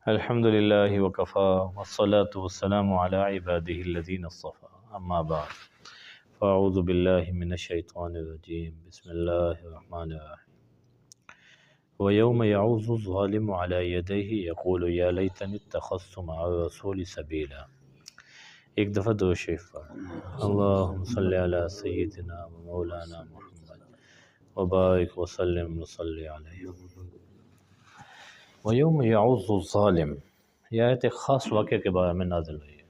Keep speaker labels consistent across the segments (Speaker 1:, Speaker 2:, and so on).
Speaker 1: الحمد لله وكفى والصلاة والسلام على عباده الذين اصطفى أما بعد فأعوذ بالله من الشيطان الرجيم بسم الله الرحمن الرحيم ويوم يعوض الظالم على يديه يقول يا ليتني اتخذت مع الرسول سبيلا. ایک دفعہ درود شریف پڑھ. اللہم صلی علی سیدنا و مولانا محمد وبارک وسلم وصلی علیہ. وَيَوْمَ يَعُضُّ الظَّالِمُ، یہ آیت ایک خاص واقعے کے بارے میں نازل ہوئی ہے.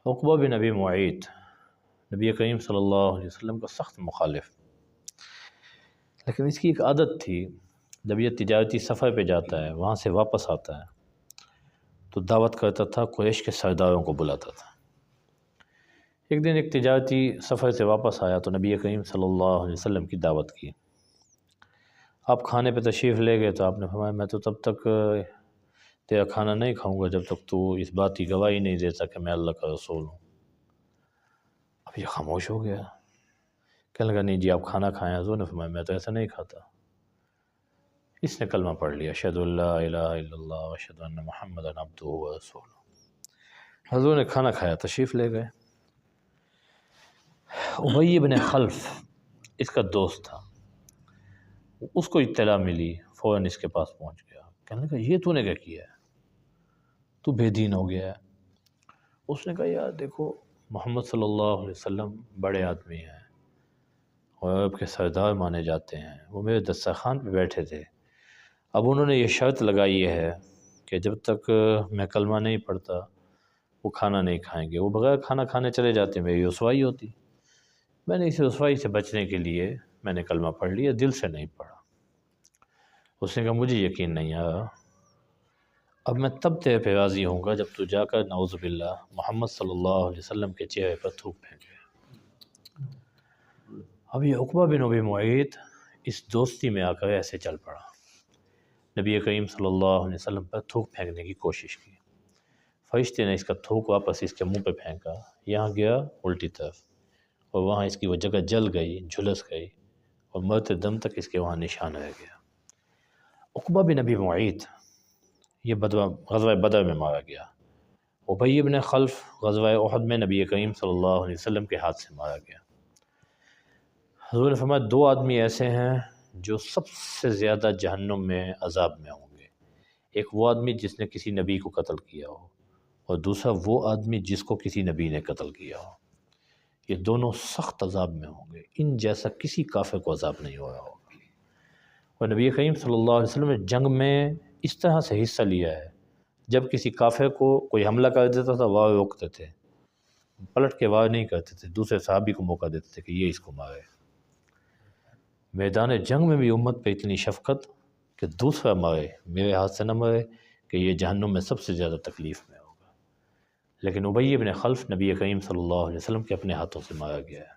Speaker 1: عقبہ بن ابی معیط نبی کریم صلی اللہ علیہ وسلم کا سخت مخالف، لیکن اس کی ایک عادت تھی، جب یہ تجارتی سفر پہ جاتا ہے وہاں سے واپس آتا ہے تو دعوت کرتا تھا، قریش کے سرداروں کو بلاتا تھا. ایک دن ایک تجارتی سفر سے واپس آیا تو نبی کریم صلی اللہ علیہ وسلم کی دعوت کی. آپ کھانے پہ تشریف لے گئے تو آپ نے فرمایا میں تو تب تک تیرا کھانا نہیں کھاؤں گا جب تک تو اس بات کی گواہی نہیں دیتا کہ میں اللہ کا رسول ہوں. اب یہ خاموش ہو گیا، کہنے لگا نہیں جی آپ کھانا کھائیں. حضور نے فرمایا میں تو ایسا نہیں کھاتا. اس نے کلمہ پڑھ لیا، اشہد ان لا الہ الا اللہ واشہد ان محمدا عبدہ ورسولہ. حضور نے کھانا کھایا، تشریف لے گئے. ابی بن خلف اس کا دوست تھا، اس کو اطلاع ملی، فوراً اس کے پاس پہنچ گیا. کہنے لگا یہ تو نے کیا کیا ہے، تو بے دین ہو گیا ہے. اس نے کہا یار دیکھو محمد صلی اللہ علیہ وسلم بڑے آدمی ہیں اور عرب کے سردار مانے جاتے ہیں، وہ میرے دسترخوان پہ بیٹھے تھے. اب انہوں نے یہ شرط لگائی ہے کہ جب تک میں کلمہ نہیں پڑھتا وہ کھانا نہیں کھائیں گے. وہ بغیر کھانا کھانے چلے جاتے، میری رسوائی ہوتی. میں نے اس رسوائی سے بچنے کے لیے میں نے کلمہ پڑھ لیا، دل سے نہیں پڑھا. اس نے کہا مجھے یقین نہیں آیا، اب میں تب تیرے پہ راضی ہوں گا جب تو جا کر نعوذ باللہ محمد صلی اللہ علیہ وسلم کے چہرے پر تھوک پھینکے. اب یہ عقبہ بن ابی معیط اس دوستی میں آ کر ایسے چل پڑا، نبی کریم صلی اللہ علیہ وسلم پر تھوک پھینکنے کی کوشش کی. فرشتے نے اس کا تھوک واپس اس کے منہ پہ پھینکا، یہاں گیا الٹی طرف اور وہاں اس کی وہ جگہ جل گئی، جھلس گئی اور مرتے دم تک اس کے وہاں نشان رہ گیا. عقبہ بن ابی معیط یہ غزوہ بدر میں مارا گیا. ابی بن خلف غزوہ احد میں نبی کریم صلی اللہ علیہ وسلم کے ہاتھ سے مارا گیا. حضور نے فرمایا دو آدمی ایسے ہیں جو سب سے زیادہ جہنم میں عذاب میں ہوں گے. ایک وہ آدمی جس نے کسی نبی کو قتل کیا ہو اور دوسرا وہ آدمی جس کو کسی نبی نے قتل کیا ہو. یہ دونوں سخت عذاب میں ہوں گے، ان جیسا کسی کافر کو عذاب نہیں ہو رہا ہوگا. اور نبی کریم صلی اللہ علیہ وسلم نے جنگ میں اس طرح سے حصہ لیا ہے، جب کسی کافر کو کوئی حملہ کر دیتا تھا وار روکتے تھے، پلٹ کے وار نہیں کرتے تھے، دوسرے صحابی کو موقع دیتے تھے کہ یہ اس کو مارے. میدان جنگ میں بھی امت پہ اتنی شفقت کہ دوسرا مرے، میرے ہاتھ سے نہ مرے کہ یہ جہنم میں سب سے زیادہ تکلیف میں ہوگا. لیکن ابی بن خلف نبی کریم صلی اللہ علیہ وسلم کے اپنے ہاتھوں سے مارا گیا ہے.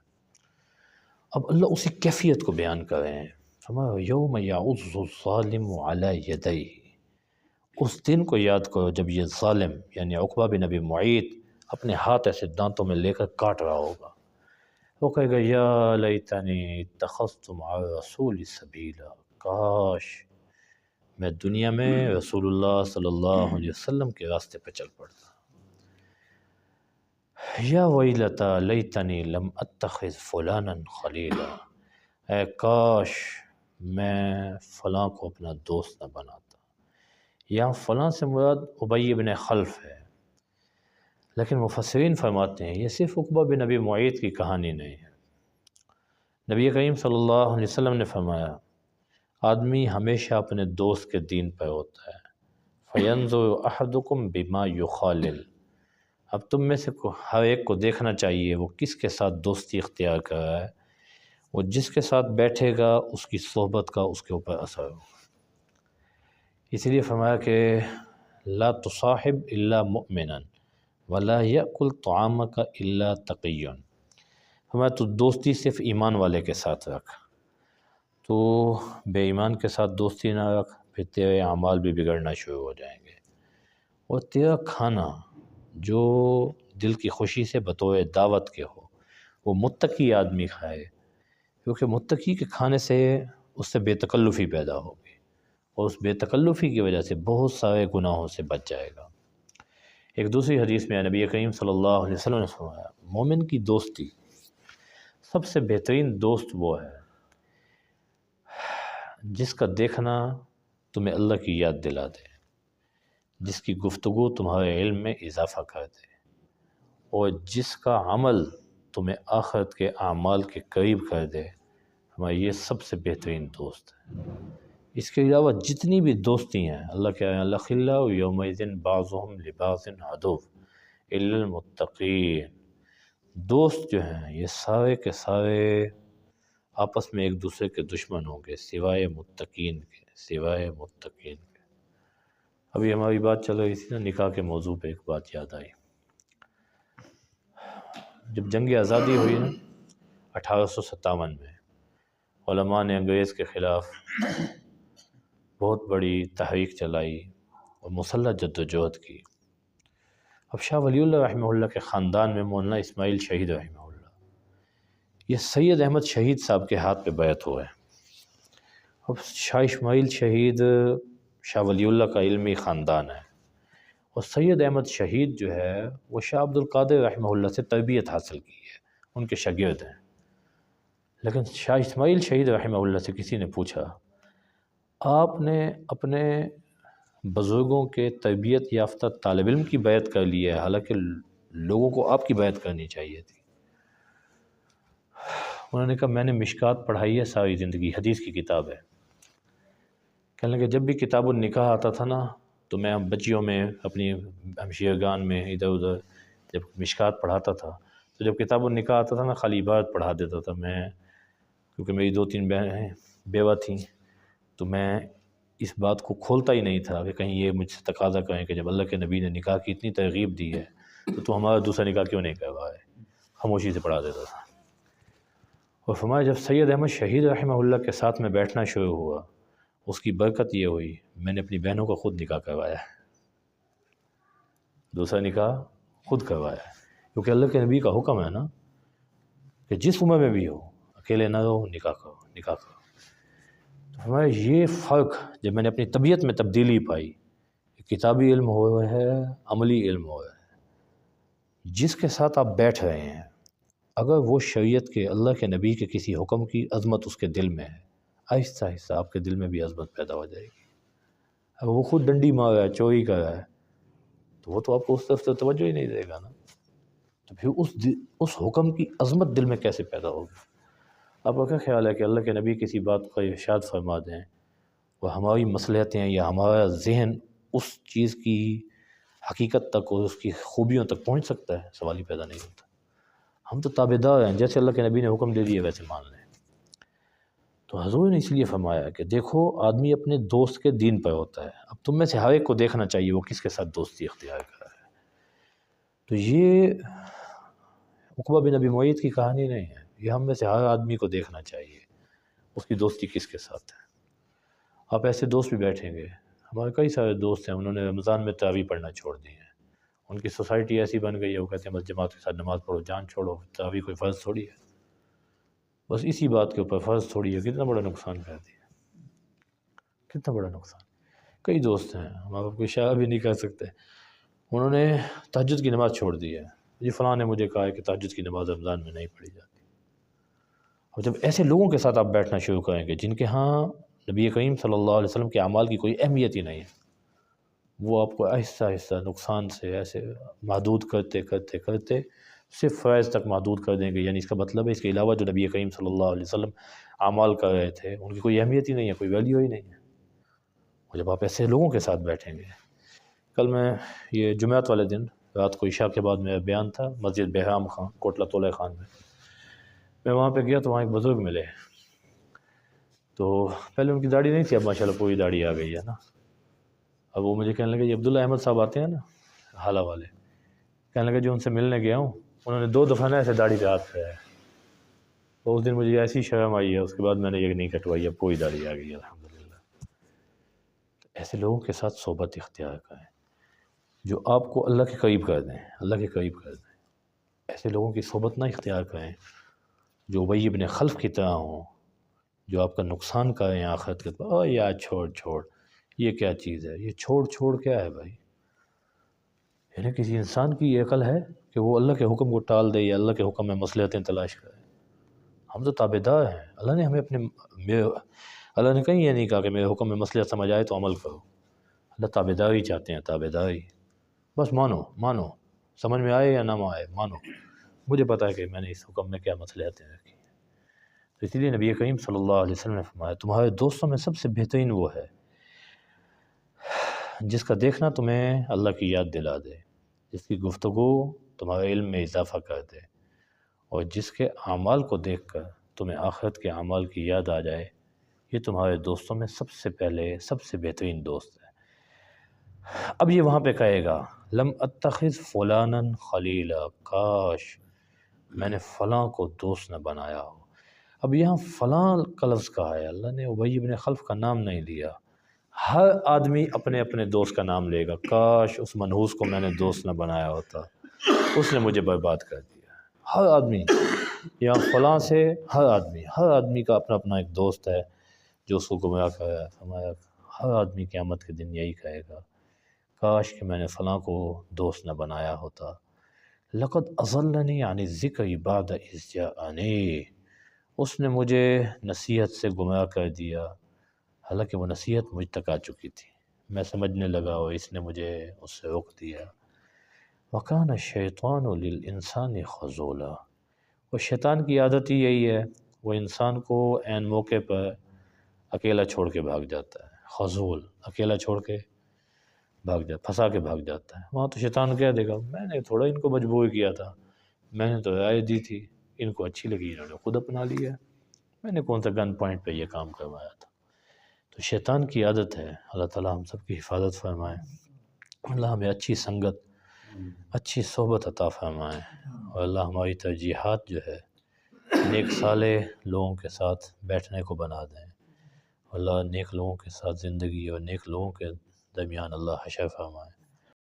Speaker 1: اب اللہ اسی کیفیت کو بیان کر رہے ہیں. فرمایا یوم یعض الظالم علی یدیہ، اس دن کو یاد کرو جب یہ ظالم یعنی عقبہ بن ابی معیط اپنے ہاتھ ایسے دانتوں میں لے کر کاٹ رہا ہوگا. وہ کہے گا یا لیتنی اتخذت مع الرسول سبیلا، کاش میں دنیا میں رسول اللہ صلی اللہ علیہ وسلم کے راستے پہ چل پڑتا. یا ویلتا لیتنی لم اتخذ فلانا خلیلا، اے کاش میں فلاں کو اپنا دوست نہ بناتا. یہاں فلاں سے مراد ابی بن خلف ہے، لیکن مفسرین فرماتے ہیں یہ صرف عقبہ بن ابی معیط کی کہانی نہیں ہے. نبی کریم صلی اللہ علیہ وسلم نے فرمایا آدمی ہمیشہ اپنے دوست کے دین پر ہوتا ہے. فَيَنْظُرُ أَحَدُكُمْ بِمَا يُخَالِلُ، اب تم میں سے ہر ایک کو دیکھنا چاہیے وہ کس کے ساتھ دوستی اختیار کر رہا ہے، وہ جس کے ساتھ بیٹھے گا اس کی صحبت کا اس کے اوپر اثر ہوگا. اس لیے فرمایا کہ لا تصاحب الا مؤمنا ولا یأکل طعامک الا تقی. فرمایا تو دوستی صرف ایمان والے کے ساتھ رکھ، تو بے ایمان کے ساتھ دوستی نہ رکھ، پھر تیرے اعمال بھی بگڑنا شروع ہو جائیں گے. اور تیرا کھانا جو دل کی خوشی سے بطور دعوت کے ہو وہ متقی آدمی کھائے، کیونکہ متقی کے کھانے سے اس سے بے تکلفی پیدا ہوگی. اور اس بے تکلفی کی وجہ سے بہت سارے گناہوں سے بچ جائے گا۔ ایک دوسری حدیث میں نبی کریم صلی اللہ علیہ وسلم نے فرمایا، مومن کی دوستی سب سے بہترین دوست وہ ہے جس کا دیکھنا تمہیں اللہ کی یاد دلا دے، جس کی گفتگو تمہارے علم میں اضافہ کر دے، اور جس کا عمل تمہیں آخرت کے اعمال کے قریب کر دے۔ ہمارا یہ سب سے بہترین دوست ہے۔ اس کے علاوہ جتنی بھی دوستی ہیں، اللہ کے الأخلاء یومئذ بعضهم لبعض عدو الا المتقین، دوست جو ہیں یہ سارے کے سارے آپس میں ایک دوسرے کے دشمن ہوں گے سوائے متقین کے، سوائے متقین کے۔ ابھی ہماری بات چل رہی تھی نا نکاح کے موضوع پہ، ایک بات یاد آئی۔ جب جنگ آزادی ہوئی نا 1857 میں، علماء نے انگریز کے خلاف بہت بڑی تحریک چلائی اور مسلح جدوجہد کی۔ اب شاہ ولی اللہ رحمہ اللہ کے خاندان میں مولانا اسماعیل شہید رحمہ اللہ، یہ سید احمد شہید صاحب کے ہاتھ پہ بیعت ہوئے۔ اب شاہ اسماعیل شہید شاہ ولی اللہ کا علمی خاندان ہے، اور سید احمد شہید جو ہے وہ شاہ عبد القادر رحمہ اللہ سے تربیت حاصل کی ہے، ان کے شاگرد ہیں۔ لیکن شاہ اسماعیل شہید رحمہ اللہ سے کسی نے پوچھا، آپ نے اپنے بزرگوں کے تربیت یافتہ طالب علم کی بیعت کر لی ہے، حالانکہ لوگوں کو آپ کی بیعت کرنی چاہیے تھی۔ انہوں نے کہا میں نے مشکات پڑھائی ہے ساری زندگی، حدیث کی کتاب ہے۔ کہنے لگے جب بھی کتاب النکاح آتا تھا نا تو میں بچیوں میں اپنی ہمشیرگان میں ادھر ادھر جب مشکات پڑھاتا تھا تو جب کتاب النکاح آتا تھا نا خالی عبارت پڑھا دیتا تھا میں، کیونکہ میری 2-3 بہنیں بیوہ تھیں، تو میں اس بات کو کھولتا ہی نہیں تھا کہ کہیں یہ مجھ سے تقاضا کریں کہ جب اللہ کے نبی نے نکاح کی اتنی ترغیب دی ہے تو ہمارا دوسرا نکاح کیوں نہیں کروا ہے، خاموشی سے پڑھا دیتا تھا۔ اور فرمایا جب سید احمد شہید رحمہ اللہ کے ساتھ میں بیٹھنا شروع ہوا، اس کی برکت یہ ہوئی میں نے اپنی بہنوں کا خود نکاح کروایا ہے، دوسرا نکاح خود کروایا ہے، کیونکہ اللہ کے نبی کا حکم ہے نا کہ جس عمر میں بھی ہو اکیلے نہ رہو، نکاح کرو، نکاح کرو۔ تو فرمایا یہ فرق جب میں نے اپنی طبیعت میں تبدیلی پائی کہ کتابی علم ہوا ہے، عملی علم ہوا ہے، جس کے ساتھ آپ بیٹھ رہے ہیں اگر وہ شریعت کے اللہ کے نبی کے کسی حکم کی عظمت اس کے دل میں ہے، آہستہ آہستہ آپ کے دل میں بھی عظمت پیدا ہو جائے گی۔ اگر وہ خود ڈنڈی مار رہا ہے، چوری کر رہا ہے، تو وہ تو آپ کو اس طرف سے توجہ ہی نہیں دے گا نا، تو پھر اس حکم کی عظمت دل میں کیسے پیدا ہوگی؟ آپ کا کیا خیال ہے کہ اللہ کے نبی کسی بات کا ارشاد فرما دیں اور ہماری مصلحتیں یا ہمارا ذہن اس چیز کی حقیقت تک اور اس کی خوبیوں تک پہنچ سکتا ہے؟ سوال ہی پیدا نہیں ہوتا۔ ہم تو تابعدار ہیں، جیسے اللہ کے نبی نے حکم دے دیے ویسے مان لیں۔ تو حضور نے اس لیے فرمایا کہ دیکھو آدمی اپنے دوست کے دین پر ہوتا ہے، اب تم میں سے ہر ایک کو دیکھنا چاہیے وہ کس کے ساتھ دوستی اختیار کر رہا ہے۔ تو یہ عقبہ بن ابی معیط کی کہانی نہیں ہے، یہ ہم میں سے ہر آدمی کو دیکھنا چاہیے اس کی دوستی کس کے ساتھ ہے۔ آپ ایسے دوست بھی بیٹھیں گے، ہمارے کئی سارے دوست ہیں انہوں نے رمضان میں تراویح پڑھنا چھوڑ دی ہیں، ان کی سوسائٹی ایسی بن گئی ہے وہ کہتے ہیں بس جماعت کے ساتھ نماز پڑھو، جان چھوڑو، تراویح کوئی فرض تھوڑی ہے، بس اسی بات کے اوپر فرض تھوڑی ہے۔ کتنا بڑا نقصان کر دیا، کتنا بڑا نقصان۔ کئی دوست ہیں ہم آپ کو اشارہ بھی نہیں کر سکتے، انہوں نے تہجد کی نماز چھوڑ دی ہے، جی فلاں نے مجھے کہا ہے کہ تہجد کی نماز رمضان میں نہیں پڑھی جاتی۔ اور جب ایسے لوگوں کے ساتھ آپ بیٹھنا شروع کریں گے جن کے ہاں نبی کریم صلی اللہ علیہ وسلم کے اعمال کی کوئی اہمیت ہی نہیں ہے، وہ آپ کو آہستہ آہستہ نقصان سے ایسے محدود کرتے کرتے کرتے صرف فرائض تک محدود کر دیں گے، یعنی اس کا مطلب ہے اس کے علاوہ جو نبی کریم صلی اللہ علیہ وسلم اعمال کر رہے تھے ان کی کوئی اہمیت ہی نہیں ہے، کوئی ویلیو ہی نہیں ہے۔ اور جب آپ ایسے لوگوں کے ساتھ بیٹھیں گے، کل میں یہ جمعرات والے دن رات کو عشاء کے بعد میرا بیان تھا مسجد بہرام خان کوٹلہ طلع خان میں وہاں پہ گیا تو وہاں ایک بزرگ ملے، تو پہلے ان کی داڑھی نہیں تھی، اب ماشاءاللہ پوری داڑھی آ گئی ہے نا۔ اب وہ مجھے کہنے لگے یہ عبداللہ احمد صاحب آتے ہیں نا حالہ والے، کہنے لگے جو ان سے ملنے گیا ہوں انہوں نے 2 دفعہ نا ایسے داڑھی پہ ہاتھ پھیرایا، تو اس دن مجھے ایسی شرم آئی ہے، اس کے بعد میں نے یہ نہیں کٹوائی، اب پوری داڑھی آ گئی ہے الحمدللہ۔ ایسے لوگوں کے ساتھ صحبت اختیار کریں جو آپ کو اللہ کے قریب کر دیں، اللہ کے قریب کر دیں۔ ایسے لوگوں کی صحبت نہ اختیار کریں جو ابی بن خلف کی طرح ہوں، جو آپ کا نقصان کریں آخرت کے بعد، یار چھوڑ چھوڑ یہ کیا چیز ہے؟ یہ چھوڑ کیا ہے بھائی؟ یعنی کسی انسان کی یہ عقل ہے کہ وہ اللہ کے حکم کو ٹال دے یا اللہ کے حکم میں مصلحتیں تلاش کرے؟ ہم تو تابع دار ہیں، اللہ نے ہمیں اللہ نے کہیں یہ نہیں کہا کہ میرے حکم میں مصلحت سمجھ آئے تو عمل کرو۔ اللہ تابع داری چاہتے ہیں، تابع داری، بس مانو، سمجھ میں آئے یا نہ آئے مانو، مجھے پتہ ہے کہ میں نے اس حکم میں کیا مصلحتیں رکھی ہیں۔ تو اسی لیے نبی کریم صلی اللہ علیہ وسلم نے فرمایا تمہارے دوستوں میں سب سے بہترین وہ ہے جس کا دیکھنا تمہیں اللہ کی یاد دلا دے، جس کی گفتگو تمہارے علم میں اضافہ کر دے، اور جس کے اعمال کو دیکھ کر تمہیں آخرت کے اعمال کی یاد آ جائے، یہ تمہارے دوستوں میں سب سے پہلے سب سے بہترین دوست ہے۔ اب یہ وہاں پہ کہے گا لم اتخذ فلانا خلیلا، کاش میں نے فلاں کو دوست نہ بنایا ہو۔ اب یہاں فلاں کا لفظ کہا ہے، اللہ نے ابی بن خلف کا نام نہیں لیا۔ ہر آدمی اپنے اپنے دوست کا نام لے گا، کاش اس منحوس کو میں نے دوست نہ بنایا ہوتا، اس نے مجھے برباد کر دیا۔ ہر آدمی یہاں فلاں سے ہر آدمی کا اپنا اپنا ایک دوست ہے جو اس کو گمراہ کر رہا ہے۔ فرمایا ہر آدمی قیامت کے دن یہی کہے گا، کاش کہ میں نے فلاں کو دوست نہ بنایا ہوتا۔ لقد اضلنی عن الذکر بعد اذ جاءنی، اس نے مجھے نصیحت سے گمراہ کر دیا، حالانکہ وہ نصیحت مجھ تک آ چکی تھی، میں سمجھنے لگا اور اس نے مجھے اس سے روک دیا۔ وَكَانَ الشَّيْطَانُ لِلْإِنسَانِ خَذُولًا، اور شیطان کی عادت ہی یہی ہے، وہ انسان کو عین موقع پر اکیلا چھوڑ کے بھاگ جاتا ہے۔ خذول، اکیلا چھوڑ کے بھاگ جاتا، پھنسا کے بھاگ جاتا ہے۔ وہاں تو شیطان کہہ دے گا میں نے تھوڑا ان کو مجبور کیا تھا، میں نے تو رائے دی تھی، ان کو اچھی لگی، انہوں نے خود اپنا لیا، میں نے کون سا گن پوائنٹ پہ یہ کام کروایا تھا۔ تو شیطان کی عادت ہے۔ اللہ تعالیٰ ہم سب کی حفاظت فرمائے، اللہ ہمیں اچھی سنگت، اچھی صحبت عطا فرمائے، اور اللہ ہماری ترجیحات جو ہے نیک صالح لوگوں کے ساتھ بیٹھنے کو بنا دیں۔ اللہ نیک لوگوں کے ساتھ زندگی اور نیک لوگوں کے درمیان اللہ حشر فرمائے۔